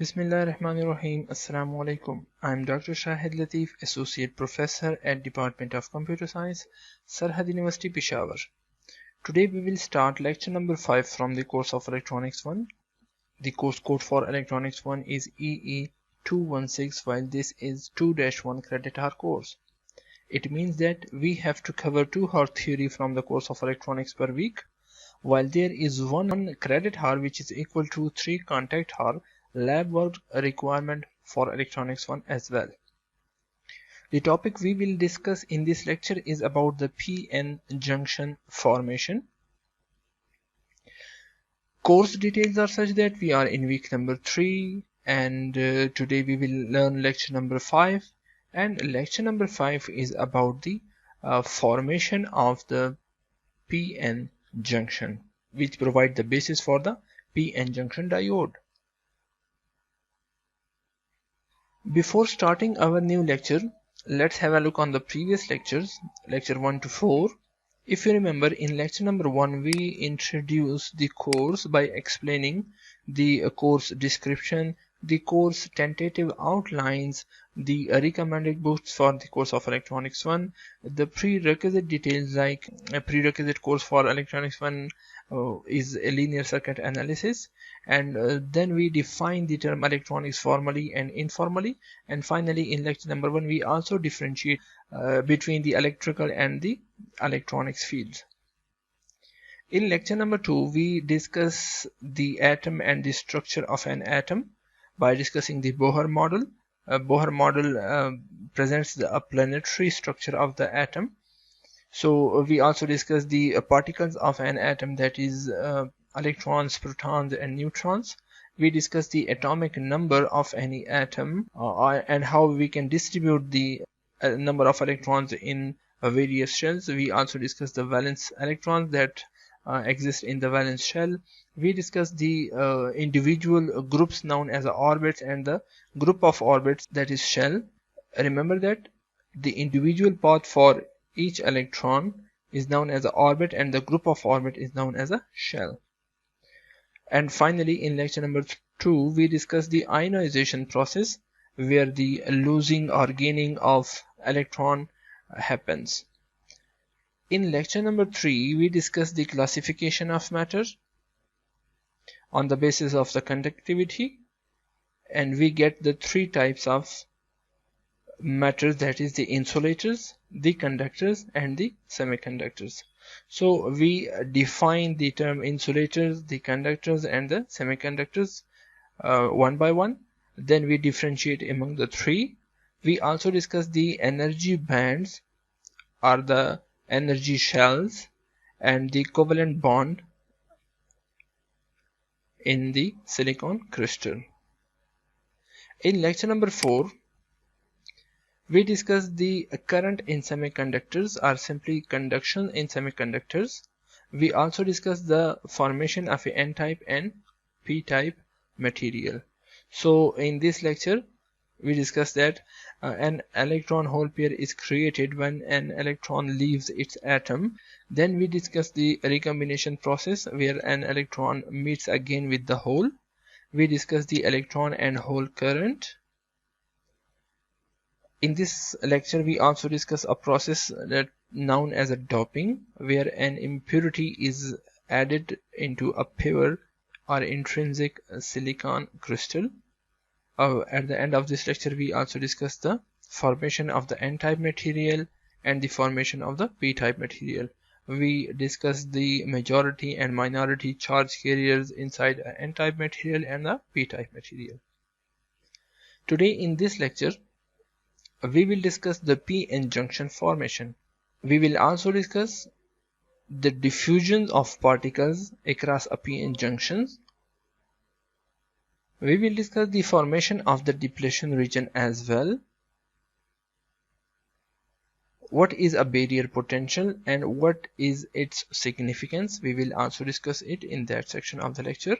Bismillahirrahmanirrahim. Assalamu alaikum. I am Dr. Shahid Latif, Associate Professor at Department of Computer Science, Sarhad University, Peshawar. Today we will start lecture number 5 from the course of Electronics 1. The course code for Electronics 1 is EE216, while this is 2-1 credit hour course. It means that we have to cover 2 hour theory from the course of Electronics per week, while there is 1 credit hour which is equal to 3 contact hour lab work requirement for Electronics 1 as well. The topic we will discuss in this lecture is about the p-n junction formation. Course details are such that we are in week number 3 and today we will learn lecture number 5, and lecture number 5 is about the formation of the p-n junction, which provide the basis for the p-n junction diode. Before starting our new lecture, let's have a look on the previous lectures, lecture 1 to 4. If you remember, in lecture number 1 we introduced the course by explaining the course description, the course tentative outlines, the recommended books for the course of Electronics 1, the prerequisite details like a prerequisite course for Electronics 1 is a linear circuit analysis, and then we define the term electronics formally and informally, and finally in lecture number 1 we also differentiate between the electrical and the electronics fields. In lecture number 2 we discuss the atom and the structure of an atom by discussing the Bohr model. Bohr model presents a planetary structure of the atom. So we also discuss the particles of an atom, that is electrons, protons and neutrons. We discuss the atomic number of any atom and how we can distribute the number of electrons in various shells. We also discuss the valence electrons that exist in the valence shell. We discuss the individual groups known as orbits and the group of orbits, that is shell. Remember that the individual path for each electron is known as an orbit and the group of orbit is known as a shell. And finally in lecture number 2 we discuss the ionization process, where the losing or gaining of electron happens. In lecture number 3 we discuss the classification of matter on the basis of the conductivity, and we get the 3 types of matter, that is the insulators, the conductors and the semiconductors. So we define the term insulators, the conductors and the semiconductors one by one. Then we differentiate among the 3. We also discuss the energy bands or the energy shells and the covalent bond in the silicon crystal. In lecture number 4 we discuss the current in semiconductors or simply conduction in semiconductors. We also discuss the formation of a n-type and p-type material. So in this lecture we discuss that an electron hole pair is created when an electron leaves its atom. Then we discuss the recombination process, where an electron meets again with the hole. We discuss the electron and hole current. In this lecture we also discuss a process that known as a doping, where an impurity is added into a pure or intrinsic silicon crystal. At the end of this lecture we also discuss the formation of the n-type material and the formation of the p-type material. We discuss the majority and minority charge carriers inside an n-type material and the p-type material. Today in this lecture we will discuss the p-n junction formation. We will also discuss the diffusion of particles across a p-n junctions. We will discuss the formation of the depletion region as well. What is a barrier potential and what is its significance? We will also discuss it in that section of the lecture.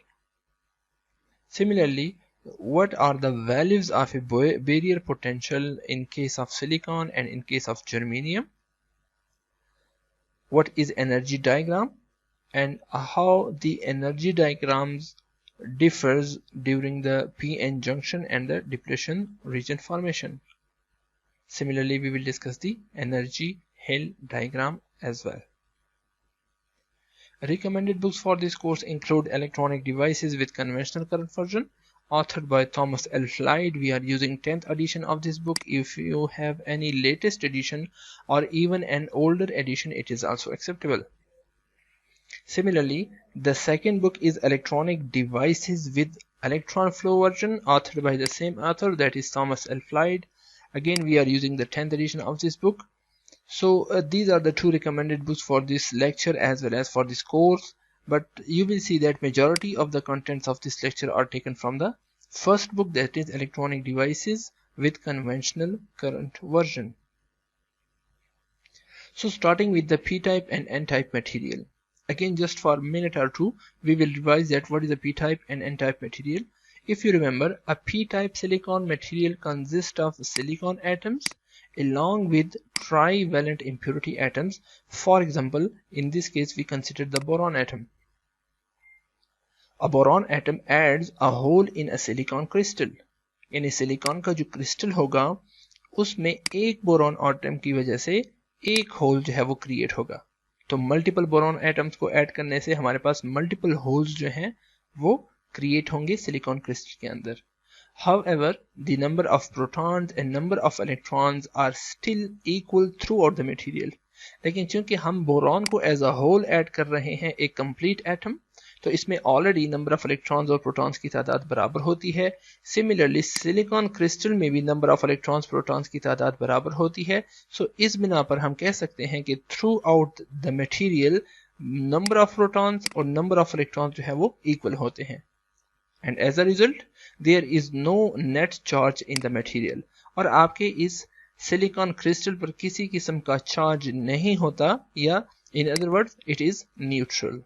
Similarly, what are the values of a barrier potential in case of silicon and in case of germanium? What is energy diagram and how the energy diagrams differs during the p-n junction and the depletion region formation. Similarly, we will discuss the energy Hill diagram as well. Recommended books for this course include Electronic Devices with Conventional Current Version, authored by Thomas L. Floyd. We are using 10th edition of this book. If you have any latest edition or even an older edition, it is also acceptable. Similarly, the second book is Electronic Devices with Electron Flow Version, authored by the same author, that is Thomas L. Floyd. Again, we are using the 10th edition of this book. So these are the two recommended books for this lecture as well as for this course, but you will see that majority of the contents of this lecture are taken from the first book, that is Electronic Devices with Conventional Current Version. So starting with the p-type and n-type material. Again, just for a minute or two, we will revise that what is a p-type and n-type material. If you remember, a p-type silicon material consists of silicon atoms along with trivalent impurity atoms. For example, in this case we consider the boron atom. A boron atom adds a hole in a silicon crystal. यानी silicon का जो crystal होगा उसमें एक boron atom की वजह से एक होल जो है वो क्रिएट होगा. तो मल्टीपल बोरॉन एटम्स को ऐड करने से हमारे पास मल्टीपल होल्स जो हैं वो क्रिएट होंगे सिलिकॉन क्रिस्टल के अंदर. However, the number of protons and number of electrons are still equal throughout the material. लेकिन चूंकि हम बोरॉन को एज अ होल ऐड कर रहे हैं एक कंप्लीट एटम, तो इसमें ऑलरेडी नंबर ऑफ इलेक्ट्रॉन्स और प्रोटॉन्स की तादाद बराबर होती है. सिमिलरली सिलिकॉन क्रिस्टल में भी नंबर ऑफ इलेक्ट्रॉन्स प्रोटॉन्स की तादाद बराबर होती है. सो इस बिना पर हम कह सकते हैं कि through out the material number of protons और नंबर ऑफ इलेक्ट्रॉन्स जो है वो इक्वल होते हैं. And as a result, there is no net charge in the material. और आपके इस सिलिकॉन क्रिस्टल पर किसी किस्म का चार्ज नहीं होता, या in other words, it is neutral.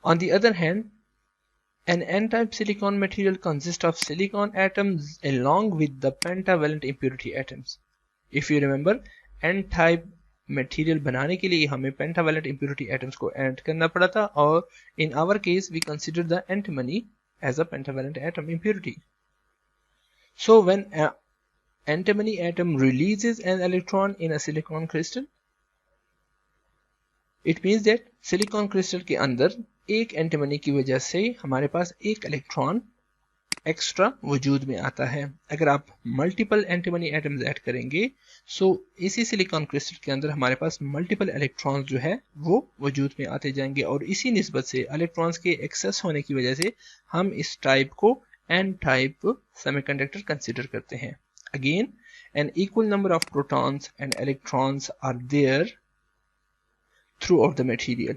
On the other hand, an n-type silicon material consists of silicon atoms along with the pentavalent impurity atoms. If you remember, n-type material बनाने के लिए हमें पेंटावैलेंट इम्प्योरिटी एटम्स को add करना पड़ा था, और in our case we consider the antimony as a pentavalent atom impurity. So when antimony atom releases an electron in a silicon crystal, it means that silicon crystal के अंदर एक एंटिमनी की वजह से हमारे पास एक इलेक्ट्रॉन एक्स्ट्रा वजूद में आता है. अगर आप मल्टीपल एंटीमनी एटम्स ऐड करेंगे, सो इसी सिलिकॉन क्रिस्टल के अंदर हमारे पास मल्टीपल इलेक्ट्रॉन्स जो है वो वजूद में आते जाएंगे, और इसी निस्बत से इलेक्ट्रॉन्स के एक्सेस होने की वजह से हम इस टाइप को एन टाइप सेमीकंडक्टर कंसीडर करते हैं. Again, an equal number of protons and electrons are there throughout the material,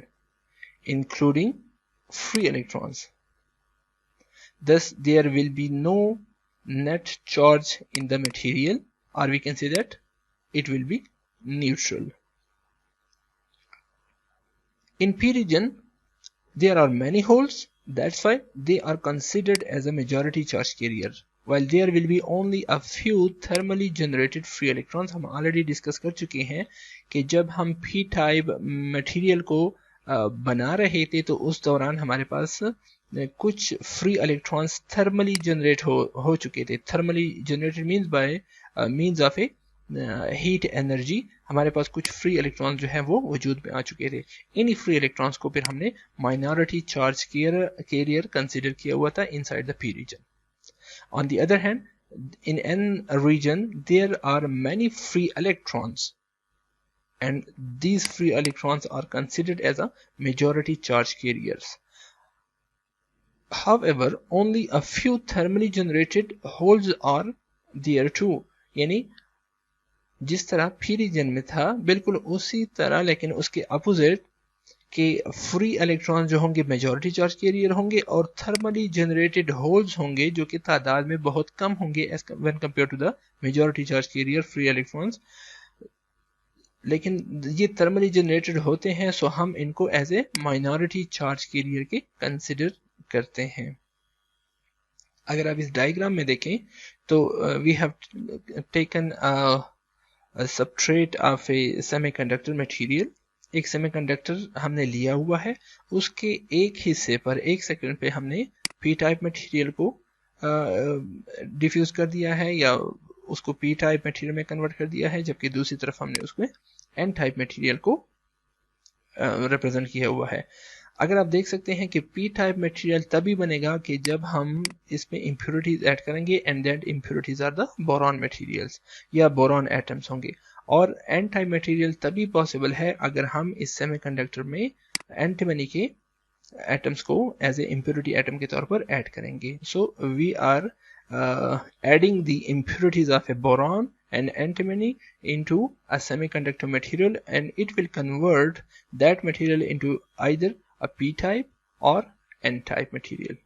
including free electrons. Thus, there will be no net charge in the material, or we can say that it will be neutral. In p region, there are many holes. That's why they are considered as a majority charge carrier, while there will be only a few thermally generated free electrons. हम already discuss कर चुके हैं कि जब हम p type material को बना रहे थे तो उस दौरान हमारे पास कुछ फ्री इलेक्ट्रॉन्स थर्मली जनरेट हो चुके थे. Thermally generated means by means of A heat energy. हमारे पास कुछ फ्री इलेक्ट्रॉन्स जो है वो वजूद में आ चुके थे. इन्हीं फ्री इलेक्ट्रॉन्स को फिर हमने माइनॉरिटी चार्ज कैरियर कंसीडर किया हुआ था inside the p region. On the other hand, in n region there are many free electrons, and these free electrons are considered as a majority charge carriers. However, only a few thermally generated holes are there too. यानी जिस तरह p region में था बिल्कुल उसी तरह, लेकिन उसके अपोजिट कि फ्री इलेक्ट्रॉन जो होंगे मेजॉरिटी चार्ज कैरियर होंगे, और थर्मली जनरेटेड होल्स होंगे जो कि तादाद में बहुत कम होंगे as when compare to the majority charge carrier free electrons. लेकिन ये थर्मली जनरेटेड होते हैं, सो हम इनको as a minority charge carrier के कंसिडर करते हैं. अगर आप इस डायग्राम में देखें तो we have taken a substrate of a semiconductor material, एक सेमीकंडक्टर हमने लिया हुआ है, उसके एक हिस्से पर 1 सेकंड पे हमने पी टाइप मटेरियल को डिफ्यूज कर दिया है या उसको पी टाइप मटेरियल में कन्वर्ट कर दिया है, जबकि दूसरी तरफ हमने उसमें एन टाइप मटेरियल को रिप्रेजेंट किया हुआ है। अगर आप देख सकते हैं कि पी टाइप मटेरियल तभी बनेगा कि जब हम इसमें इम्प्योरिटीज ऐड करेंगे and that impurities are the boron materials या बोरॉन एटम्स होंगे। और एन टाइप मटेरियल तभी पॉसिबल है अगर हम इस सेमीकंडक्टर में एंटीमनी के एटम्स को एज ए इम्प्योरिटी एटम के तौर पर ऐड करेंगे। So we are adding the impurities of a boron and antimony into a semiconductor material, and it will convert that material into either a p-type or n-type material.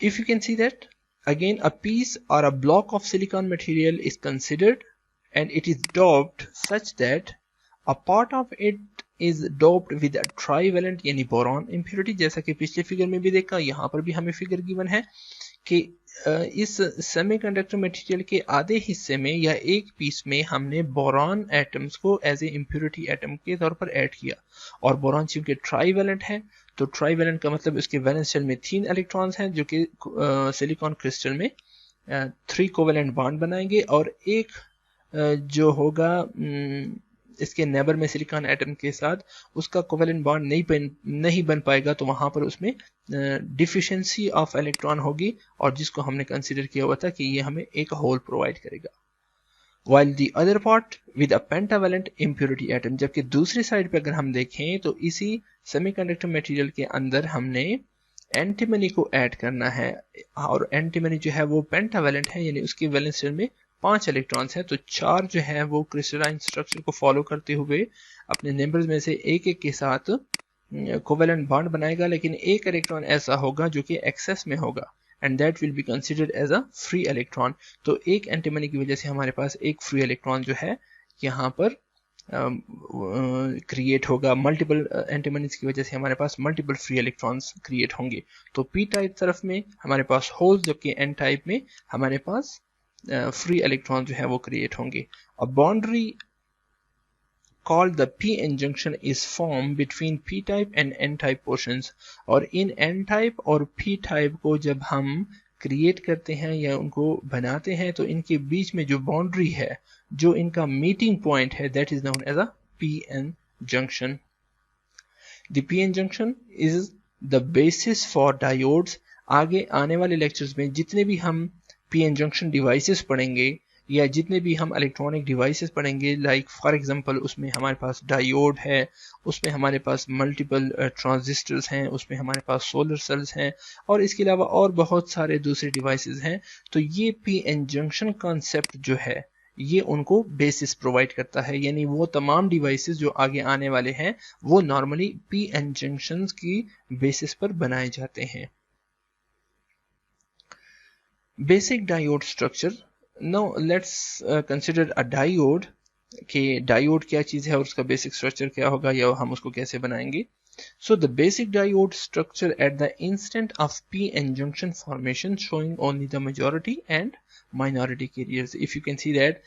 If you can see that, again a piece or a block of silicon material is considered and it is doped such that a part of it is doped with a trivalent यानी boron impurity। जैसा कि पिछले figure में भी देखा, यहाँ पर भी हमें फिगर गिवन है कि इस सेमीकंडक्टर मटेरियल के आधे हिस्से में या एक पीस में हमने बोरॉन एटम्स को एज ए इम्प्योरिटी एटम के तौर पर ऐड किया। और बोरॉन चूंकि ट्राईवेलेंट है, तो ट्राईवेलेंट का मतलब उसके वैलेंस शेल में 3 इलेक्ट्रॉन्स हैं जो कि सिलिकॉन क्रिस्टल में 3 कोवेलेंट बॉन्ड बनाएंगे, और एक जो होगा इसके नेबर में सिलिकॉन एटम के साथ उसका कोवेलेंट बॉन्ड नहीं बन पाएगा, तो वहां पर उसमें डिफिशिएंसी ऑफ इलेक्ट्रॉन होगी, और जिसको हमने कंसीडर किया हुआ था कि ये हमें एक होल प्रोवाइड करेगा। while the other part with a pentavalent impurity atom, जबकि दूसरी साइड पे अगर हम देखें तो इसी सेमीकंडक्टर मटेरियल के अंदर हमने एंटीमनी को ऐड करना है, और एंटीमनी जो है वो पेंटावेलेंट है यानी उसकी वैलेंस शेल में 5 इलेक्ट्रॉन्स हैं, तो 4 जो है वो क्रिस्टलाइन स्ट्रक्चर को फॉलो करते हुए अपने नेबर्स में से एक के साथ कोवेलेंट बॉन्ड बनाएगा, लेकिन एक इलेक्ट्रॉन ऐसा होगा जो कि एक्सेस में होगा and that will be considered as a free electron। तो एक एंटीमनी की वजह से हमारे पास एक फ्री इलेक्ट्रॉन जो है यहाँ पर क्रिएट होगा, मल्टीपल एंटीमनीज की वजह से हमारे पास मल्टीपल फ्री इलेक्ट्रॉन्स क्रिएट होंगे। तो पी टाइप तरफ में हमारे पास होल्स, जबकि एन टाइप में हमारे पास फ्री इलेक्ट्रॉन जो है वो क्रिएट होंगे। अ boundary called the p-n junction is formed between p-type and n-type portions, और इन n-type और p-type को जब हम क्रिएट करते हैं या उनको बनाते हैं तो इनके बीच में जो बाउंड्री है, जो इनका मीटिंग पॉइंट है, that is known as a p-n junction। The p-n junction is the basis for diodes। आगे आने वाले लेक्चर्स में जितने भी हम p-n junction डिवाइसेस पढ़ेंगे या जितने भी हम इलेक्ट्रॉनिक डिवाइसेस पढ़ेंगे, लाइक फॉर एग्जांपल उसमें हमारे पास डायोड है, उसमें हमारे पास मल्टीपल ट्रांजिस्टर्स हैं, उसमें हमारे पास सोलर सेल्स हैं, और इसके अलावा और बहुत सारे दूसरे डिवाइसेस हैं। तो ये पी-एन जंक्शन कॉन्सेप्ट जो है ये उनको बेसिस प्रोवाइड करता है, यानी वो तमाम डिवाइसेस जो आगे आने वाले हैं वो नॉर्मली पी-एन जंक्शंस की बेसिस पर बनाए जाते हैं। Basic diode structure. Now let's consider a diode कि डायोड क्या चीज़ है और उसका बेसिक स्ट्रक्चर क्या होगा या हम उसको कैसे बनाएंगे। So the basic diode structure at the instant of p-n junction formation showing only the majority and minority carriers। If you can see that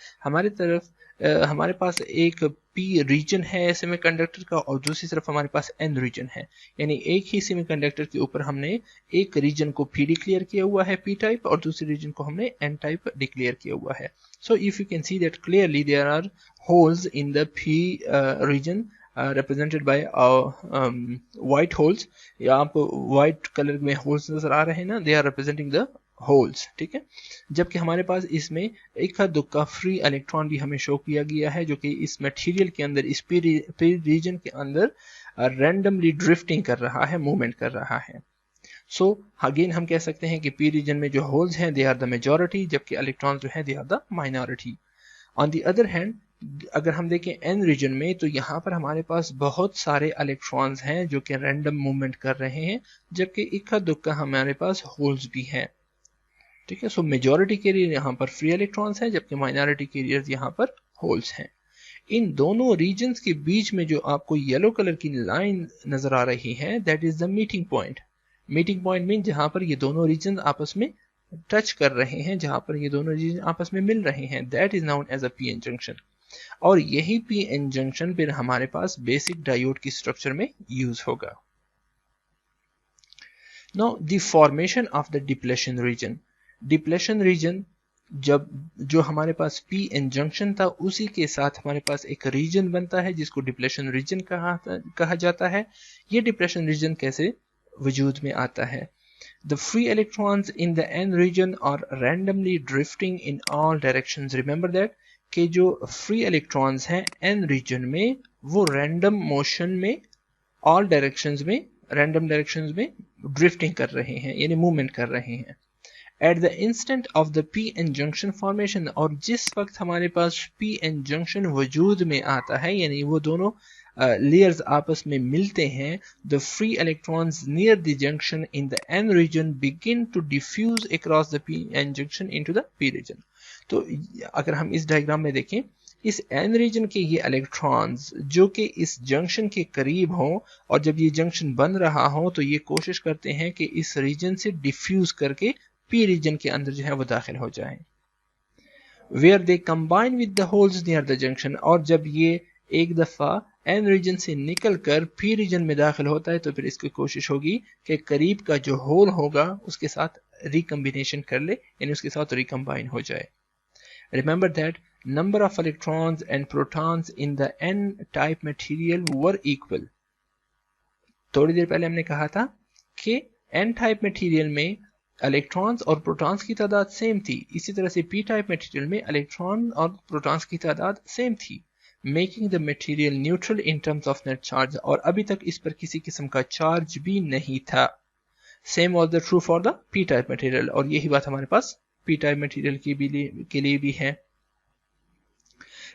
हमारे पास एक p रीजन है सेमीकंडक्टर का और दूसरी तरफ हमारे पास n रीजन है, यानी एक ही सेमीकंडक्टर के ऊपर हमने एक रीजन को p डिक्लेयर किया हुआ है p टाइप और दूसरे रीजन को हमने n टाइप डिक्लेयर किया हुआ है। So if you can see that clearly there are holes in the p region represented by white holes। या आपको white कलर में holes नजर आ रहे हैं ना, they are representing the holes, ठीक है। जबकि हमारे पास इसमें एक दुक्का फ्री इलेक्ट्रॉन भी हमें शो किया गया है जो कि इस मटेरियल के अंदर, इस पी रीजन के अंदर रैंडमली ड्रिफ्टिंग कर रहा है, मूवमेंट कर रहा है। सो अगेन हम कह सकते हैं कि पी रीजन में जो होल्स हैं दे आर द मेजॉरिटी, जबकि इलेक्ट्रॉन जो है they are the minority. On the other hand अगर हम देखें एन रीजन में तो यहाँ पर हमारे पास बहुत सारे इलेक्ट्रॉन्स हैं जो कि रैंडम मूवमेंट कर रहे हैं, जबकि इक्का दुक्का हमारे पास होल्स भी हैं, ठीक है। सो मेजॉरिटी कैरियर यहाँ पर फ्री इलेक्ट्रॉन्स हैं जबकि माइनॉरिटी कैरियर्स यहाँ पर होल्स हैं। इन दोनों रीजन्स के बीच में जो आपको येलो कलर की लाइन नजर आ रही है that is the meeting point. Meeting point mean जहां पर ये दोनों रीजन आपस में टच कर रहे हैं, जहां पर ये दोनों रीजन आपस में मिल रहे हैं, that is known as a P N junction. और यही पी एन जंक्शन फिर हमारे पास बेसिक डायोड की स्ट्रक्चर में यूज होगा। Now the formation of the depletion region. Depletion region जब जो हमारे पास पी एन जंक्शन था उसी के साथ हमारे पास एक रीजन बनता है जिसको डिप्लेशन रीजन कहा जाता है। ये डिप्लेशन रीजन कैसे वजूद में आता है? The free electrons in the n region are randomly drifting in all directions. Remember that कि जो free electrons हैं n region में वो random motion में all directions में random directions में drifting कर रहे हैं यानी movement कर रहे हैं। At the instant of the p-n junction formation, और जिस वक्त हमारे पास p-n junction वजूद में आता है यानी वो दोनों layers आपस में मिलते हैं, the free electrons near the junction in the n region begin to diffuse across the p-n junction into the p region. तो अगर हम इस डायग्राम में देखें, इस n रीजन के ये इलेक्ट्रॉन्स जो कि इस जंक्शन के करीब हों और जब ये जंक्शन बन रहा हो तो ये कोशिश करते हैं कि इस रीजन से डिफ्यूज करके p रीजन के अंदर जो है वो दाखिल हो जाएं। Where they combine with the holes near the junction, और जब ये एक दफा n रीजन से निकलकर p रीजन में दाखिल होता है तो फिर इसकी कोशिश होगी कि करीब का जो होल होगा उसके साथ रिकम्बिनेशन कर ले यानी उसके साथ रिकम्बाइन हो जाए। Remember that number of electrons and protons in the n-type material were equal. थोड़ी देर पहले हमने कहा था कि n-type material में इलेक्ट्रॉन्स और प्रोटॉन्स की तादाद सेम थी, इसी तरह से p-type material में इलेक्ट्रॉन और प्रोटॉन्स की तादाद सेम थी, making the material neutral in terms of net charge, और अभी तक इस पर किसी किस्म का चार्ज भी नहीं था। Same was the true for the p-type material, और यही बात हमारे पास p-type material के लिए भी है।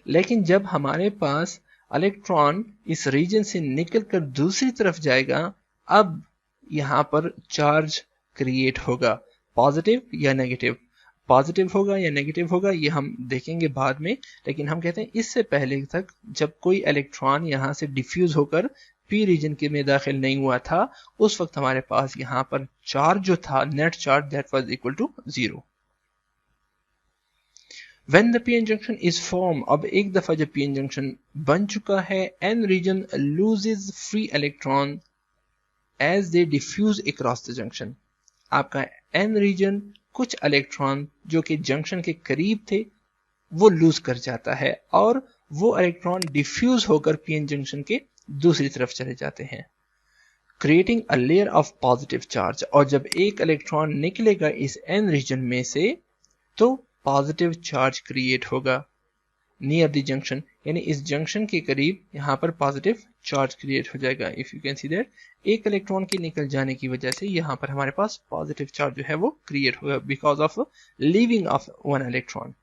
लेकिन जब हमारे पास इलेक्ट्रॉन इस रीजन से निकलकर दूसरी तरफ जाएगा, अब यहां पर चार्ज क्रिएट होगा, पॉजिटिव या नेगेटिव। पॉजिटिव होगा या नेगेटिव होगा ये हम देखेंगे बाद में, लेकिन हम कहते हैं इससे पहले तक जब कोई इलेक्ट्रॉन यहां से डिफ्यूज होकर पी रीजन के में दाखिल नहीं हुआ था उस वक्त हमारे पास यहां पर चार्ज जो था net charge that was equal to 0। When the p-n junction is formed, अब एक दफा जब p-n junction बन चुका है, n region loses free electron as they diffuse across the junction. आपका n region कुछ इलेक्ट्रॉन जो कि जंक्शन के करीब थे वो लूज कर जाता है और वो इलेक्ट्रॉन डिफ्यूज होकर p-n junction के दूसरी तरफ चले जाते हैं, creating a layer of positive charge. और जब एक इलेक्ट्रॉन निकलेगा इस n रीजन में से तो पॉजिटिव चार्ज क्रिएट होगा नियर द जंक्शन, यानी इस जंक्शन के करीब यहाँ पर पॉजिटिव चार्ज क्रिएट हो जाएगा। If you can see that, एक इलेक्ट्रॉन के निकल जाने की वजह से यहाँ पर हमारे पास पॉजिटिव चार्ज जो है वो क्रिएट होगा because of leaving of one electron.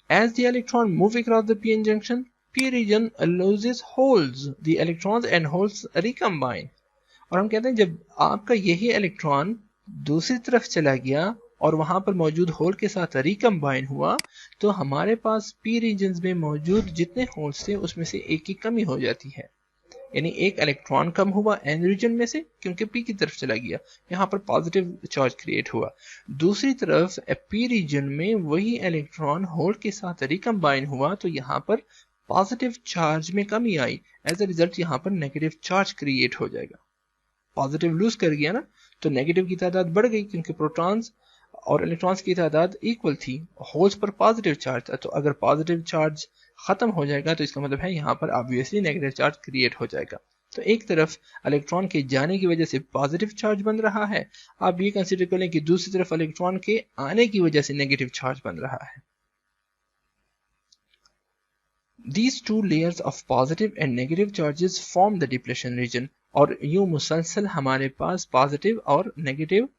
As the electron move across the p-n junction, p region loses holes. The electrons and holes recombine. और हम कहते हैं जब आपका यही इलेक्ट्रॉन दूसरी तरफ चला गया और वहां पर मौजूद होल के साथ रिकम्बाइन हुआ तो हमारे पास p रीजन्स में मौजूद जितने होल्स थे उसमें से एक की कमी हो जाती है, यानी एक इलेक्ट्रॉन कम हुआ n रीजन में से क्योंकि p की तरफ चला गया, यहाँ पर पॉजिटिव चार्ज क्रिएट हुआ। दूसरी तरफ p रीजन में वही इलेक्ट्रॉन होल के साथ रिकम्बाइन हुआ तो यहाँ पर पॉजिटिव चार्ज में कमी आई, एज अ रिजल्ट यहाँ पर नेगेटिव चार्ज क्रिएट हो जाएगा। पॉजिटिव लूज कर गया ना तो नेगेटिव की तादाद बढ़ गई क्योंकि प्रोटॉन्स और इलेक्ट्रॉन्स की तादाद इक्वल थी, होल्स पर पॉजिटिव चार्ज था, तो अगर पॉजिटिव चार्ज खत्म हो जाएगा तो इसका मतलब है यहाँ पर ऑब्वियसली नेगेटिव चार्ज क्रिएट हो जाएगा। तो एक तरफ इलेक्ट्रॉन के जाने की वजह से पॉजिटिव चार्ज बन रहा है, आप ये कंसीडर कर लें कि दूसरी तरफ इलेक्ट्रॉन के आने की वजह से नेगेटिव चार्ज बन रहा है। These two layers of positive and negative charges form the depletion region, और यूं मुसलसल हमारे पास पॉजिटिव और नेगेटिव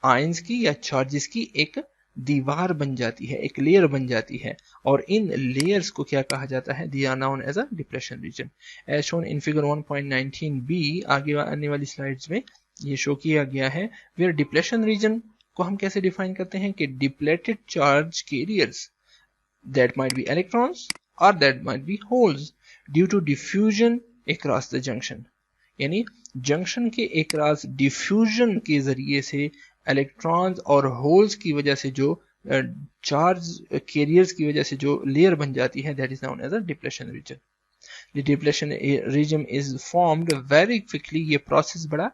आयंस की या चार्जेस की एक दीवार बन जाती है, एक लेयर बन जाती है, और इन लेयर्स को क्या कहा जाता है, they are known as a depletion region. As shown in figure 1.19b, आगे आने वाली स्लाइड्स में ये शो किया गया है। वेयर डिप्लेशन रीजन को हम कैसे डिफाइन करते हैं कि depleted charge carriers that might be electrons और that might be holes due to diffusion across the junction, यानी जंक्शन के अक्रॉस डिफ्यूजन के जरिए से इलेक्ट्रॉन्स और होल्स की वजह से जो चार्ज कैरियर्स की वजह से जो लेयर बन जाती है, that is known as a depletion region. The depletion region is formed very quickly, ये प्रोसेस बड़ा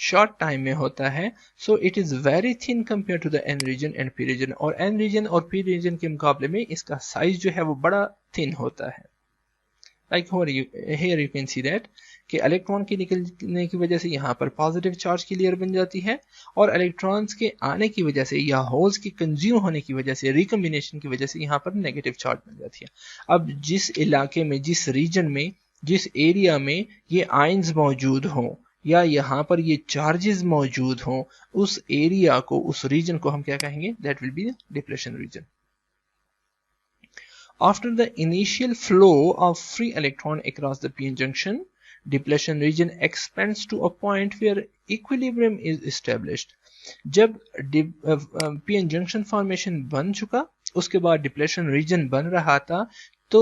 शॉर्ट टाइम में होता है। So it is very thin compare to the N region and P region, और N region और P region के मुकाबले में इसका साइज जो है वो बड़ा थिन होता है। Like here you can see that कि इलेक्ट्रॉन के निकलने की वजह से यहाँ पर पॉजिटिव चार्ज की लेयर बन जाती है, और इलेक्ट्रॉन्स के आने की वजह से या होल्स के कंज्यूम होने की वजह से, रिकम्बिनेशन की वजह से यहाँ पर नेगेटिव चार्ज बन जाती है। अब जिस इलाके में, जिस रीजन में, जिस एरिया में ये आयंस मौजूद हों या यहाँ पर ये चार्जेस मौजूद हों, उस एरिया को, उस रीजन को हम क्या कहेंगे? That will be the depletion reason. After the initial flow of free electron across the p-n junction, depletion region expands to a point where equilibrium is established. जब p-n junction formation बन चुका, उसके बाद depletion region बन रहा था, तो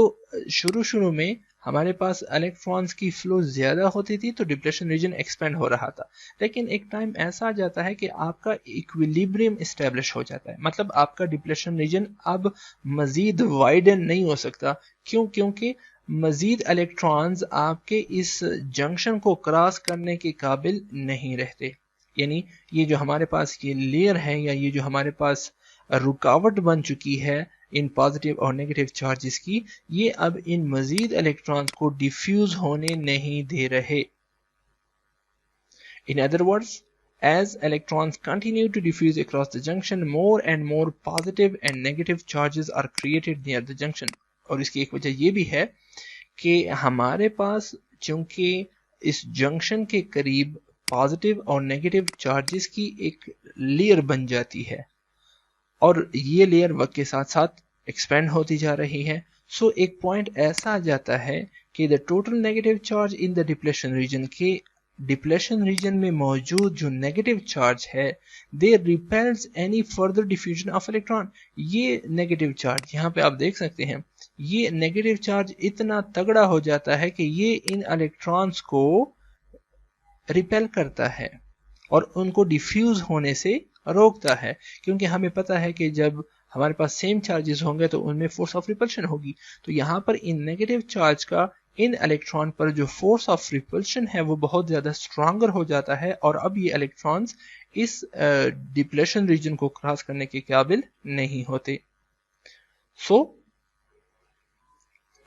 शुरू में हमारे पास इलेक्ट्रॉन्स की फ्लो ज्यादा होती थी, तो डिप्लेशन रीजन एक्सपेंड हो रहा था। लेकिन एक टाइम ऐसा आ जाता है कि आपका इक्विलिब्रियम एस्टेब्लिश हो जाता है, मतलब आपका डिप्लेशन रीजन अब मजीद वाइडन नहीं हो सकता। क्यों? क्योंकि मजीद इलेक्ट्रॉन्स आपके इस जंक्शन को क्रॉस करने के काबिल नहीं रहते। यानी ये जो हमारे पास ये लेयर है, या ये जो हमारे पास रुकावट बन चुकी है इन पॉजिटिव और नेगेटिव चार्जेस की, ये अब इन मजीद इलेक्ट्रॉन्स को डिफ्यूज होने नहीं दे रहे। In other words, as electrons continue to diffuse across the junction, more and more positive and negative charges are created near the junction. और इसकी एक वजह ये भी है कि हमारे पास चूंकि इस जंक्शन के करीब पॉजिटिव और नेगेटिव चार्जेस की एक लेयर बन जाती है, और ये लेयर वक्त के साथ साथ एक्सपेंड होती जा रही है। सो एक पॉइंट ऐसा आ जाता है कि the total negative charge in the depletion region, के डिप्लेशन रीजन में मौजूद जो नेगेटिव चार्ज है, they repels any further diffusion of electron. ये नेगेटिव चार्ज यहाँ पे आप देख सकते हैं, ये नेगेटिव चार्ज इतना तगड़ा हो जाता है कि ये इन इलेक्ट्रॉन्स को रिपेल करता है और उनको डिफ्यूज होने से रोकता है। क्योंकि हमें पता है कि जब हमारे पास सेम चार्जेस होंगे तो उनमें फोर्स ऑफ रिपल्शन होगी, तो यहाँ पर इन नेगेटिव चार्ज का इन इलेक्ट्रॉन पर जो फोर्स ऑफ रिपल्शन है वो बहुत ज्यादा स्ट्रॉन्गर हो जाता है, और अब ये इलेक्ट्रॉन्स इस डिप्लेशन रीजन को क्रॉस करने के काबिल नहीं होते। सो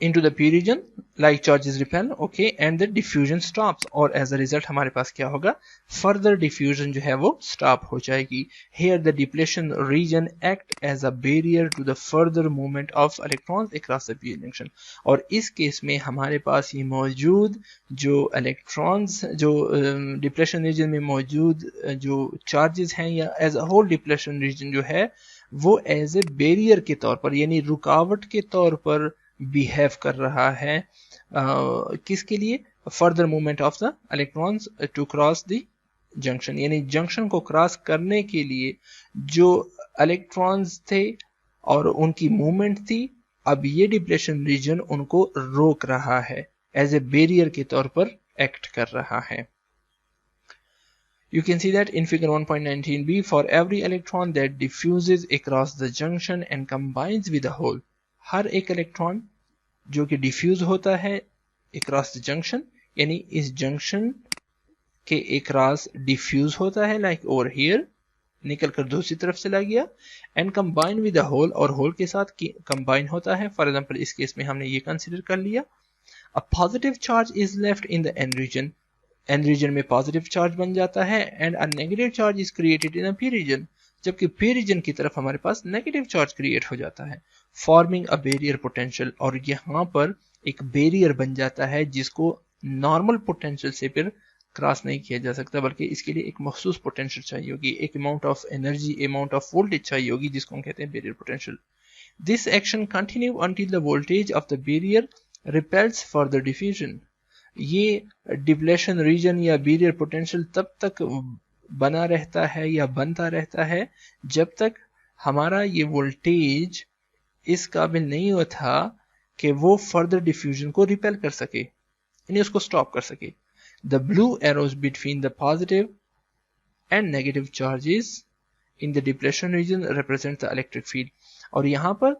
into the p region, like charges repel, okay, and the diffusion stops, और as a result हमारे पास क्या होगा? further diffusion जो है वो stop हो जाएगी। Here the depletion region act as a barrier to the further movement of electrons across the p junction, और इस केस में हमारे पास ये मौजूद जो इलेक्ट्रॉन्स, जो डिप्लेशन रीजन में मौजूद जो चार्जेस हैं, या as a hole depletion region जो है वो एज ए बैरियर के तौर पर, यानी रुकावट के तौर पर बिहेव कर रहा है। किसके लिए? Further movement of the electrons to cross the junction, यानी जंक्शन को क्रॉस करने के लिए जो इलेक्ट्रॉन्स थे और उनकी मूवमेंट थी, अब ये डिप्लेशन रीजन उनको रोक रहा है, एज ए बैरियर के तौर पर एक्ट कर रहा है। You can see that in figure 1.19b, for every electron that diffuses across the junction and combines with the hole, हर एक इलेक्ट्रॉन जो कि डिफ्यूज होता है अक्रॉस द जंक्शन, यानी इस जंक्शन के अक्रॉस डिफ्यूज होता है, लाइक ओवर हियर, निकल कर दूसरी तरफ चला गया, and combine with the hole, और होल के साथ कंबाइन होता है। फॉर एग्जांपल इस केस में हमने ये कंसीडर कर लिया। A positive charge is left in the N region, N region में पॉजिटिव चार्ज बन जाता है, and a negative charge is created in a P region, जबकि पी रीजन की तरफ हमारे पास नेगेटिव चार्ज क्रिएट हो जाता है, फॉर्मिंग अ बैरियर पोटेंशियल, और यहाँ पर एक बैरियर बन जाता है जिसको नॉर्मल पोटेंशियल से फिर क्रॉस नहीं किया जा सकता, बल्कि इसके लिए एक मखसूस पोटेंशियल चाहिए होगी, एक amount of energy, amount of voltage चाहिए होगी, जिसको हम कहते हैं barrier potential. This action continue until the voltage of the barrier repels further diffusion. ये डिप्लेशन रीजन या बैरियर पोटेंशियल तब तक बना रहता है या बनता रहता है जब तक हमारा ये वोल्टेज इस काबिल नहीं होता कि वो फर्दर डिफ्यूजन को रिपेल कर सके, यानी उसको स्टॉप कर सके। The blue arrows between the positive and negative charges in the depletion region represents the electric field. और यहाँ पर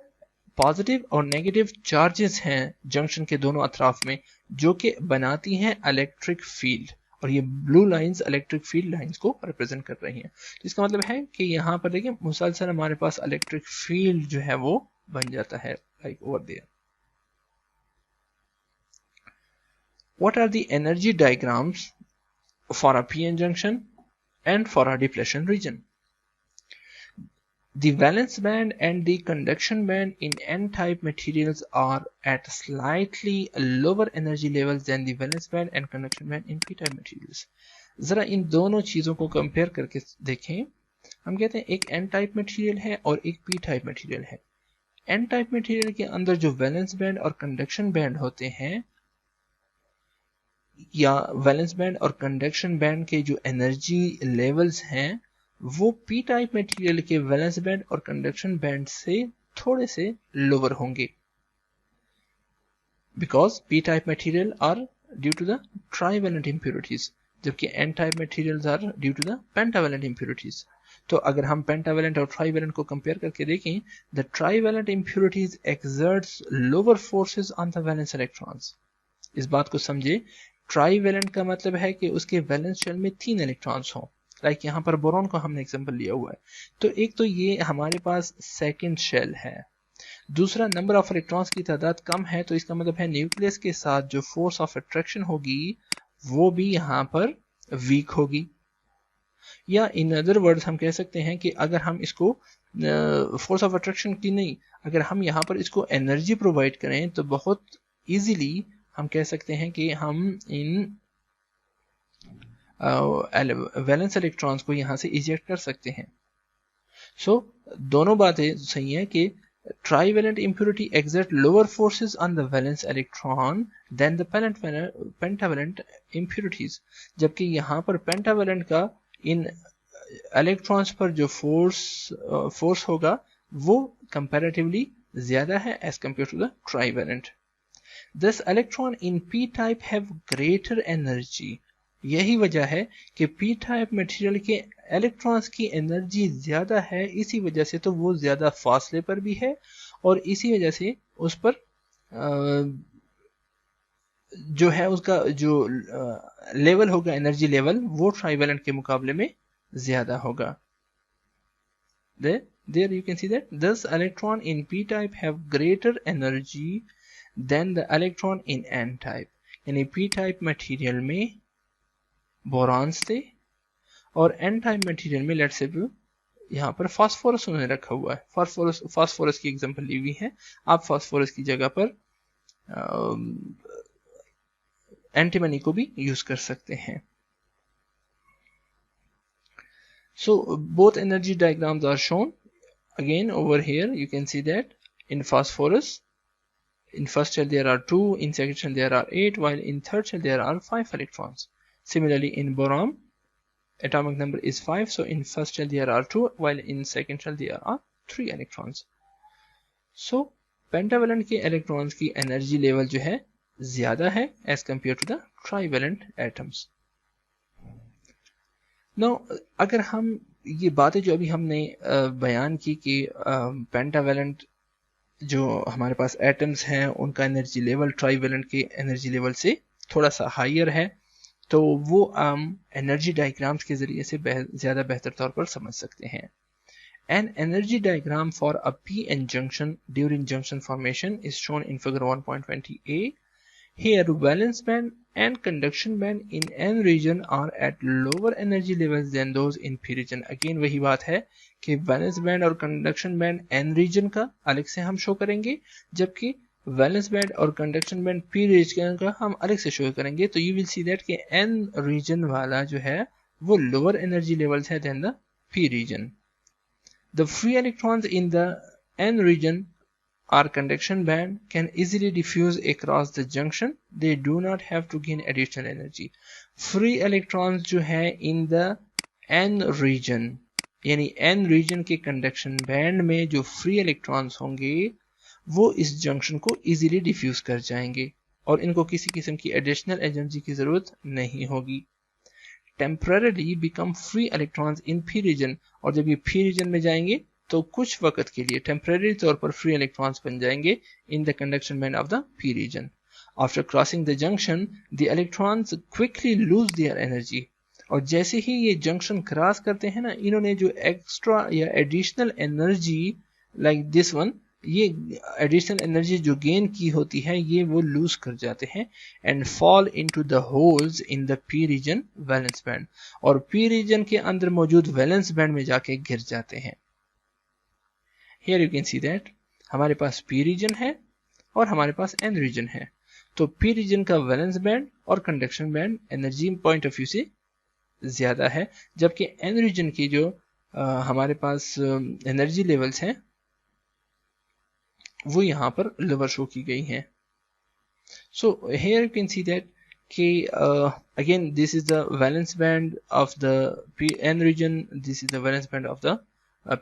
पॉजिटिव और नेगेटिव चार्जेस हैं जंक्शन के दोनों अतराफ में जो कि बनाती हैं इलेक्ट्रिक फील्ड, और ये blue lines electric field lines को रिप्रेजेंट कर रही हैं। तो इसका मतलब है कि यहाँ पर देखिए मुसलसल हमारे पास इलेक्ट्रिक फील्ड जो है वो बन जाता है like over there. What are the energy diagrams for a PN junction and for a depletion region? The valence band and the conduction band in N-type materials are at slightly lower energy levels than the valence band and conduction band in P-type materials. जरा इन दोनों चीजों को compare करके देखें। हम कहते हैं एक N-type मटेरियल है और एक P-type मटेरियल है। N-type मटेरियल के अंदर जो वैलेंस बैंड और कंडक्शन बैंड होते हैं या वैलेंस बैंड और कंडक्शन बैंड के जो एनर्जी लेवल्स हैं वो पी टाइप मटेरियल के वैलेंस बैंड और कंडक्शन बैंड से थोड़े से लोअर होंगे, because P type material are due to the trivalent impurities, जबकि N type materials are due to the pentavalent impurities. तो अगर हम पेंटावेलेंट और ट्राइवेलेंट को कंपेयर करके देखें, the trivalent impurities exerts lower forces on the valence electrons. इस बात को समझे, ट्राइवेलेंट का मतलब है कि उसके वैलेंस शेल में 3 इलेक्ट्रॉन्स हों। लाइक यहाँ पर बोरॉन को हमने एग्जांपल लिया हुआ है, तो एक तो ये हमारे पास सेकंड शेल है, दूसरा नंबर ऑफ इलेक्ट्रॉन्स की तादाद कम है, तो इसका मतलब है न्यूक्लियस के साथ जो फोर्स ऑफ अट्रैक्शन होगी वो भी यहाँ पर वीक होगी। या इन अदर वर्ड्स हम कह सकते हैं कि अगर हम इसको फोर्स ऑफ अट्रैक्शन की नहीं, अगर हम यहाँ पर इसको एनर्जी प्रोवाइड करें तो बहुत इजीली हम कह सकते हैं कि हम इन वैलेंस इलेक्ट्रॉन्स को यहाँ से इजेक्ट कर सकते हैं। सो दोनों बातें सही हैं कि trivalent impurity exert lower forces on the valence electron than the pentavalent impurities, जबकि यहाँ पर पेंटावेलेंट का इन इलेक्ट्रॉन्स पर जो फोर्स होगा वो कंपैरेटिवली ज्यादा है as compare to the trivalent. Thus electron in p-type have greater energy. यही वजह है कि p-type मटेरियल के इलेक्ट्रॉन्स की एनर्जी ज्यादा है, इसी वजह से तो वो ज्यादा फासले पर भी है और इसी वजह से उस पर जो है उसका जो लेवल होगा, एनर्जी लेवल, वो ट्राइवेलेंट के मुकाबले में ज्यादा होगा। There you can see that thus electron in p-type have greater energy than the electron in n-type, यानी p-type मटेरियल में बोरॉन्स थे और n-type मटेरियल में लेट्स से यहाँ पर फास्फोरस उन्होंने रखा हुआ है। फास्फोरस की एग्जांपल ली हुई है, आप फास्फोरस की जगह पर एंटीमनी को भी यूज कर सकते हैं। So both energy diagrams are shown again over here. You can see that in phosphorus, in first shell there are 2, in second shell there are 8, while in third shell there are 5 electrons. Similarly in boron, atomic number is 5, so in first shell there are 2, while in second shell there are 3 electrons. So pentavalent के electrons की energy level जो है ज्यादा है as compared to the trivalent atoms. Now अगर हम ये बातें जो अभी हमने बयान की कि पेंटावेलेंट जो हमारे पास एटम्स हैं उनका एनर्जी लेवल ट्राइवेलेंट के एनर्जी लेवल से थोड़ा सा हायर है, तो वो हम एनर्जी डायग्राम्स के जरिए से ज़्यादा बेहतर तौर पर समझ सकते हैं। An energy diagram for a p-n junction during junction formation is shown in figure 1.20a. Here valence band and conduction band in n region are at lower energy levels than those in p region. Again वही बात है कि valence band और conduction band n region का अलग से हम show करेंगे, जबकि valence band और conduction band p region का हम अलग से शो करेंगे। तो you will see that कि n region वाला जो है वो lower energy levels है than the p region. The free electrons in the n region our conduction band can easily diffuse across the junction. They do not have to gain additional energy. Free electrons जो है in the n region, यानी n region के conduction band में जो free electrons होंगे वो इस junction को easily diffuse कर जाएंगे और इनको किसी किस्म की additional energy की जरूरत नहीं होगी। temporarily become free electrons in p region, और जब ये p region में जाएंगे तो कुछ वक्त के लिए टेम्पररी तौर पर फ्री इलेक्ट्रॉन्स बन जाएंगे in the conduction band of the p region. After crossing the junction, the electrons quickly lose their energy. और जैसे ही ये जंक्शन क्रॉस करते हैं ना, इन्होंने जो एक्स्ट्रा या additional energy like this one, ये एडिशनल एनर्जी जो गेन की होती है ये वो लूज कर जाते हैं and fall into the holes in the P reason valence band, और पी रीजन के अंदर मौजूद वैलेंस बैंड में जाके गिर जाते हैं. Here you can see that हमारे पास पी रीजन है और हमारे पास एन रीजन है. तो पी रीजन का वैलेंस बैंड और conduction band energy point of view से ज्यादा है, जबकि एन रीजन की जो हमारे पास एनर्जी लेवल्स हैं वो यहाँ पर लोअर शो की गई हैं. So here you can see that कि again this is the valence band of the N region, this is the valence band of the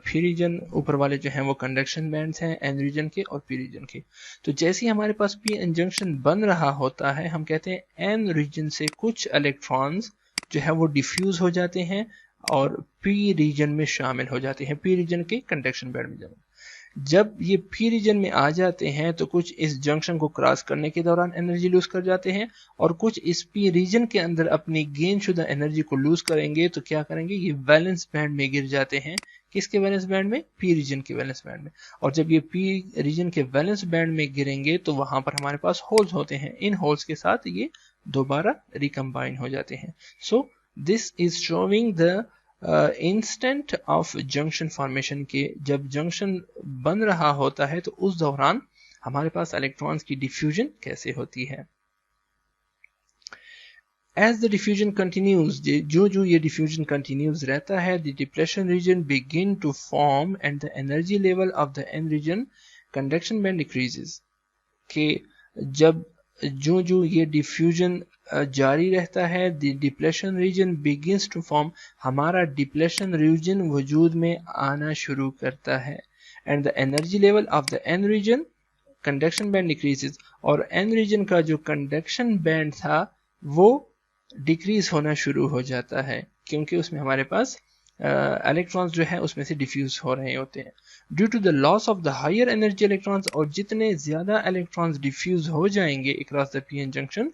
P region. ऊपर वाले जो हैं वो कंडक्शन बैंड्स हैं एन रीजन के और पी रीजन के. तो जैसे ही हमारे पास पी एन जंक्शन बन रहा होता है, हम कहते हैं एन रीजन से कुछ इलेक्ट्रॉन्स जो है वो डिफ्यूज हो जाते हैं और पी रीजन में शामिल हो जाते हैं, पी रीजन के कंडक्शन बैंड में. जब ये पी रीजन में आ जाते हैं तो कुछ इस जंक्शन को क्रॉस करने के दौरान एनर्जी लूज कर जाते हैं और कुछ इस पी रीजन के अंदर अपनी गेन शुदा एनर्जी को लूज करेंगे. तो क्या करेंगे, ये वैलेंस बैंड में गिर जाते हैं. किसके वैलेंस बैंड में? पी रीजन के वैलेंस बैंड में. और जब ये पी रीजन के वैलेंस बैंड में गिरेंगे तो वहां पर हमारे पास होल्स होते हैं. इन होल्स के साथ ये दोबारा रिकम्बाइन हो जाते हैं. So this is showing the instant of junction formation के जब जंक्शन बन रहा होता है तो उस दौरान हमारे पास इलेक्ट्रॉन्स की डिफ्यूजन कैसे होती है. As the diffusion continues, जो ये diffusion continues रहता है, the depletion region begin to form and the energy level of the n region conduction band decreases. कि जब जो ये diffusion जारी रहता है, the depletion region begins to form, हमारा depletion region वजूद में आना शुरू करता है and the energy level of the n region conduction band decreases, और n region का जो conduction band था वो डिक्रीज होना शुरू हो जाता है क्योंकि उसमें हमारे पास इलेक्ट्रॉन्स जो है उसमें से डिफ्यूज हो रहे होते हैं. Due to the loss of the higher energy electrons, और जितने ज्यादा इलेक्ट्रॉन्स डिफ्यूज हो जाएंगे across the PN junction,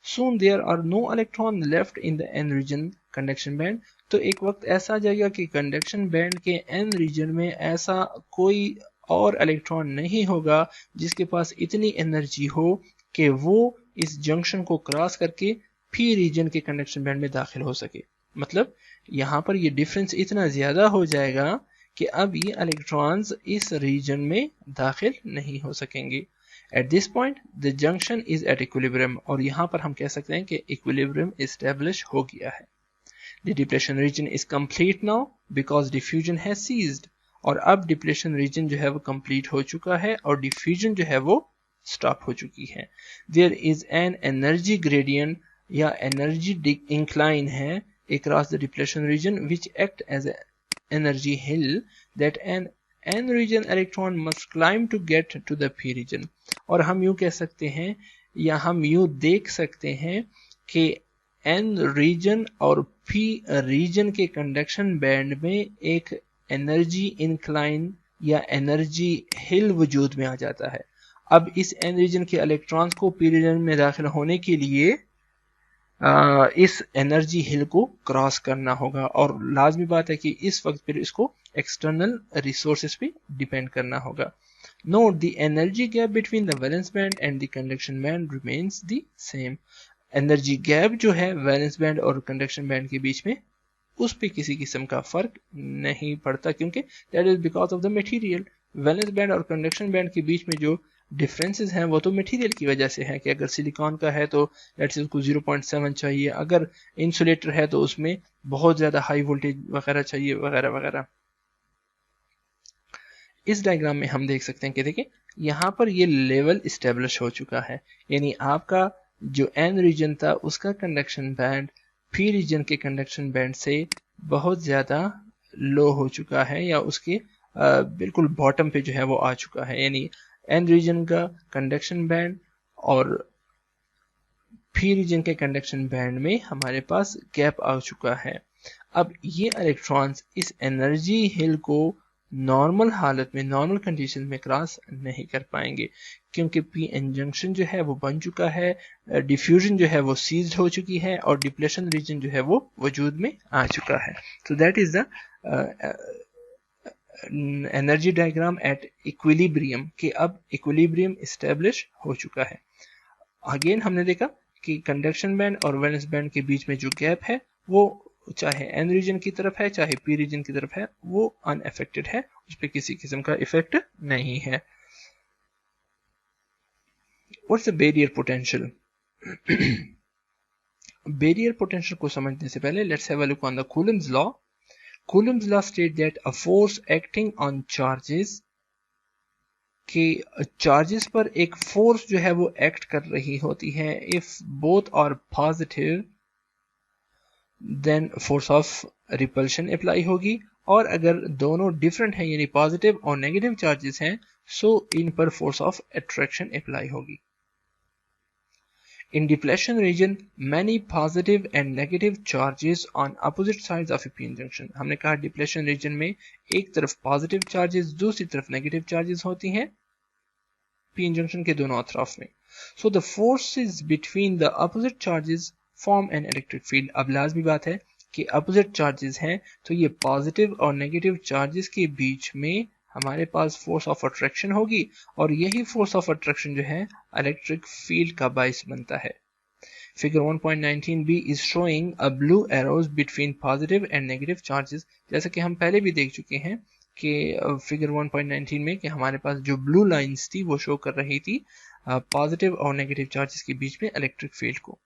soon there are no electron left in the n region conduction band. तो एक वक्त ऐसा आ जाएगा कि कंडक्शन बैंड के n रीजन में ऐसा कोई और इलेक्ट्रॉन नहीं होगा जिसके पास इतनी एनर्जी हो कि वो इस जंक्शन को क्रॉस करके पी रीजन के कंडक्शन बैंड में दाखिल हो सके. मतलब यहाँ पर ये डिफरेंस इतना ज्यादा हो जाएगा कि अब ये इलेक्ट्रॉन्स इस रीजन में दाखिल नहीं हो सकेंगे. At this point the junction is at equilibrium, और यहाँ पर हम कह सकते हैं कि इक्विलिब्रियम एस्टेब्लिश हो गया है. The depletion region is complete now because diffusion has ceased, और अब डिप्लेशन रीजन जो है वो कंप्लीट हो चुका है और डिफ्यूजन जो है वो स्टॉप हो चुकी है. There is an energy gradient या एनर्जी इंक्लाइन है across the depletion region which act as an energy hill that an n region electron must climb to get to the p region. और हम यूं कह सकते हैं या हम यूं देख सकते हैं कि n रीजन और p रीजन के कंडक्शन बैंड में एक एनर्जी इंक्लाइन या एनर्जी हिल वजूद में आ जाता है. अब इस n रीजन के इलेक्ट्रॉन्स को p रीजन में दाखिल होने के लिए इस एनर्जी हिल को क्रॉस करना होगा, और लाजमी बात है कि इस वक्त फिर इसको एक्सटर्नल रिसोर्सेज पे डिपेंड करना होगा. Note the energy gap between the valence band and the conduction band remains the same. Energy gap जो है वैलेंस बैंड और कंडक्शन बैंड के बीच में, उस पे किसी किस्म का फर्क नहीं पड़ता क्योंकि that is because of the material. Valence band और कंडक्शन बैंड के बीच में जो डिफरेंसेस हैं वो तो मटेरियल की वजह से है कि अगर सिलिकॉन का है तो लेट्स से उसको 0.7 चाहिए, अगर इंसुलेटर है तो उसमें बहुत ज्यादा हाई वोल्टेज वगैरह चाहिए वगैरह वगैरह. इस डायग्राम में हम देख सकते हैं कि देखिए यहाँ पर ये लेवल इस्टेब्लिश हो चुका है, यानी आपका जो एन रीजन था उसका कंडक्शन बैंड पी रीजन के कंडक्शन बैंड से बहुत ज्यादा लो हो चुका है या उसके बिल्कुल बॉटम पे जो है वो आ चुका है. यानी एन रीजन का कंडक्शन बैंड और पी रीजन के कंडक्शन बैंड में हमारे पास गैप आ चुका है। अब ये इलेक्ट्रॉन्स इस एनर्जी हिल को नॉर्मल हालत में, नॉर्मल कंडीशन में क्रॉस नहीं कर पाएंगे, क्योंकि पी एन जंक्शन जो है वो बन चुका है, डिफ्यूजन जो है वो सीज्ड हो चुकी है और डिप्लेशन रीजन जो है वो वजूद में आ चुका है। तो that is the energy diagram at equilibrium, कि अब इक्विलिब्रियम एस्टेब्लिश हो चुका है। अगेन हमने देखा कि कंडक्शन बैंड और वैलेंस बैंड के बीच में जो गैप है वो चाहे एन रीजन की तरफ है चाहे पी रीजन की तरफ है, वो अनअफेक्टेड है, उस पर किसी किस्म का इफेक्ट नहीं है। What's the barrier potential? Barrier potential को समझने से पहले let's have a look on the Coulomb's law. Coulomb's law state that a force acting on charges, कि चार्जेस पर एक फोर्स जो है वो एक्ट कर रही होती है। If both are positive then force of repulsion apply होगी, और अगर दोनों डिफरेंट हैं यानी पॉजिटिव और नेगेटिव चार्जेस हैं, सो इन पर फोर्स ऑफ अट्रैक्शन अप्लाई होगी। In depletion region, many positive and negative charges on opposite sides of a p-n junction. हमने कहा डिप्लेशन रीजन में एक तरफ पॉजिटिव चार्जेस, दूसरी तरफ नेगेटिव चार्जेस होती हैं p-n junction के दोनों अतराफ में। So the forces between the opposite charges form an electric field. अब लाजमी बात है कि अपोजिट चार्जेस हैं, तो ये पॉजिटिव और नेगेटिव चार्जेस के बीच में हमारे पास फोर्स ऑफ अट्रैक्शन होगी, और यही फोर्स ऑफ अट्रैक्शन जो है इलेक्ट्रिक फील्ड का बाइस बनता है। Figure 1.19b is showing a blue arrows between positive and negative charges. जैसा कि हम पहले भी देख चुके हैं कि फिगर 1.19 में कि हमारे पास जो ब्लू लाइंस थी वो शो कर रही थी पॉजिटिव और नेगेटिव चार्जेस के बीच में इलेक्ट्रिक फील्ड को।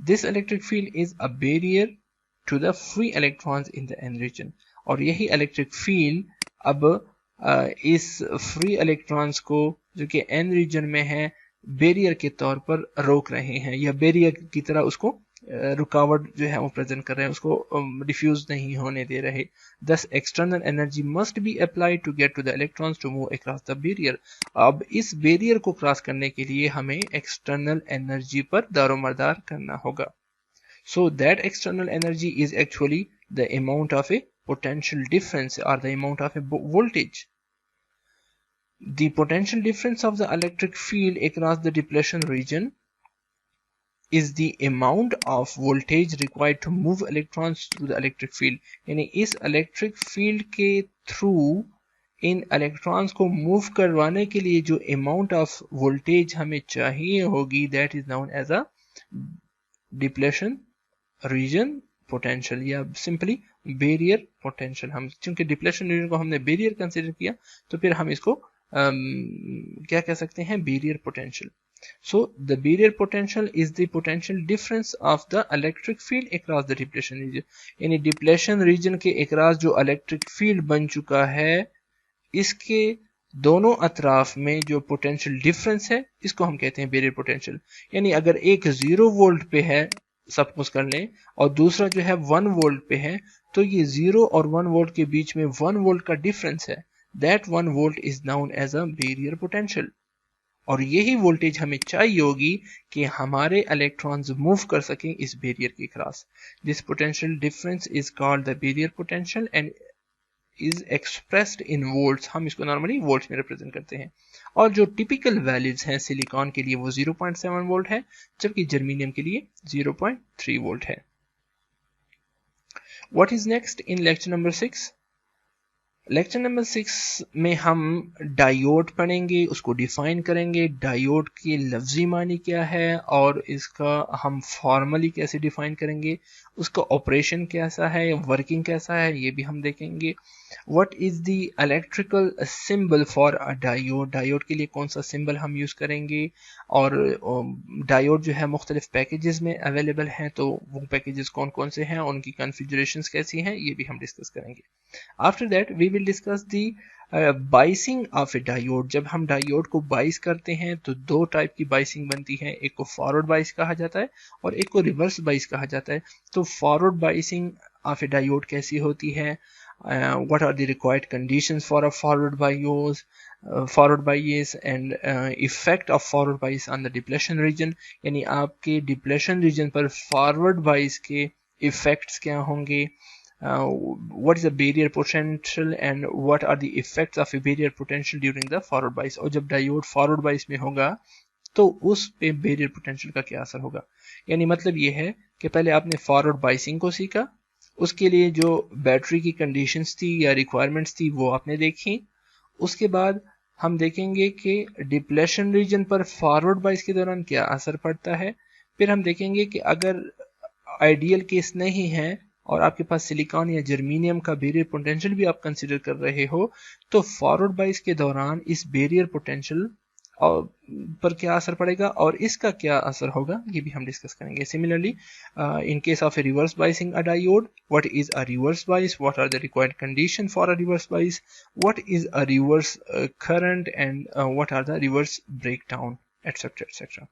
This electric field is a barrier to the free electrons in the N region, और यही इलेक्ट्रिक फील्ड अब इस फ्री इलेक्ट्रॉन्स को जो कि एन रीजन में है बैरियर के तौर पर रोक रहे हैं, या बैरियर की तरह उसको रुकावट जो है वो प्रेजेंट कर रहे हैं, उसको डिफ्यूज नहीं होने दे रहे। Thus external energy must be applied to get to the electrons to move across the barrier. अब इस बैरियर को क्रॉस करने के लिए हमें एक्सटर्नल एनर्जी पर दारोमदार करना होगा। So that external energy is actually the amount of a potential difference or the amount of a voltage. The potential difference of the electric field across the depletion region is the amount of voltage required to move electrons through the electric field. यानी इस electric field के through इन electrons को move करवाने के लिए जो amount of voltage हमें चाहिए होगी, that is known as a depletion region potential या सिंपली बैरियर पोटेंशियल। हम चूंकि डिप्लेशन रीजन को हमने बैरियर कंसीडर किया, तो फिर हम इसको क्या कह सकते हैं, barrier potential. So the barrier potential is the potential difference of the electric field across the depletion reason, यानी डिप्लेशन रीजन के अक्रॉस जो इलेक्ट्रिक फील्ड बन चुका है, इसके दोनों अतराफ में जो पोटेंशियल डिफरेंस है, इसको हम कहते हैं बैरियर पोटेंशियल। यानी अगर एक 0 वोल्ट पे है, सपोज कर लें, और दूसरा जो है 1 वोल्ट पे है, तो ये 0 और 1 वोल्ट के बीच में 1 वोल्ट का डिफरेंस है, that 1 volt is known as a barrier potential. और यही वोल्टेज हमें चाहिए होगी कि हमारे इलेक्ट्रॉन्स मूव कर सकें इस बैरियर के cross. This potential difference is called the barrier potential and is expressed in volts. हम इसको नॉर्मली वोल्ट्स में रिप्रेजेंट करते हैं, और जो टिपिकल वैल्यूज हैं सिलिकॉन के लिए वो 0.7 वोल्ट है, जबकि जर्मेनियम के लिए 0.3 वोल्ट है। What is next in lecture number 6? Lecture number 6 में हम डायोड पढ़ेंगे, उसको डिफाइन करेंगे, डायोड की लफ्जी मानी क्या है और इसका हम फॉर्मली कैसे डिफाइन करेंगे, उसका ऑपरेशन कैसा है, वर्किंग कैसा है, ये भी हम देखेंगे। What is the electrical symbol for a diode, diode के लिए कौन सा सिंबल हम यूज करेंगे, और डायोड जो है मुख्तलिफ पैकेजेस में अवेलेबल हैं, तो वो पैकेजेस कौन कौन से हैं, उनकी कॉन्फ़िगरेशंस कैसी हैं, ये भी हम डिस्कस करेंगे। After that we will discuss the biasing of a diode. जब हम डायोड को बाइस करते हैं तो दो टाइप की बाइसिंग बनती है, एक को फॉरवर्ड बाइस कहा जाता है और एक को रिवर्स बाइस कहा जाता है। तो forward biasing of a diode कैसी होती है, what are the required conditions for a forward bias, forward बाइस एंड इफेक्ट ऑफ फॉरवर्ड बाइस ऑन द डिप्लेशन रीजन, यानी आपके डिप्लेशन रीजन पर फॉरवर्ड बाइस के इफेक्ट्स क्या होंगे, what is the barrier potential and what are the effects of a barrier potential during the forward bias। और जब डायोड फॉरवर्ड बाइस में होगा तो उस पे बैरियर पोटेंशियल का क्या असर होगा। यानी मतलब ये है कि पहले आपने फॉरवर्ड बाइसिंग को सीखा, उसके लिए जो बैटरी की कंडीशंस थी या रिक्वायरमेंट्स थी वो आपने देखी, उसके बाद हम देखेंगे कि डिप्लेशन रीजन पर फॉरवर्ड बाइस के दौरान क्या असर पड़ता है। फिर हम देखेंगे कि अगर आइडियल केस नहीं है और आपके पास सिलिकॉन या जर्मीनियम का बैरियर पोटेंशियल भी आप कंसिडर कर रहे हो, तो फॉरवर्ड बाइस के दौरान इस बैरियर पोटेंशियल पर क्या असर पड़ेगा और इसका क्या असर होगा, ये भी हम डिस्कस करेंगे। Similarly in case of a reverse biasing a diode, what is a reverse bias, what are the required condition for a reverse bias, what is a reverse current and what are the reverse breakdown, etc etc।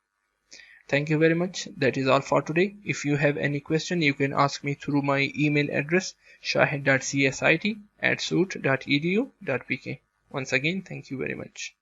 Thank you very much. That is all for today. If you have any question, you can ask me through my email address shahid.csit@soot.edu.pk. Once again, thank you very much.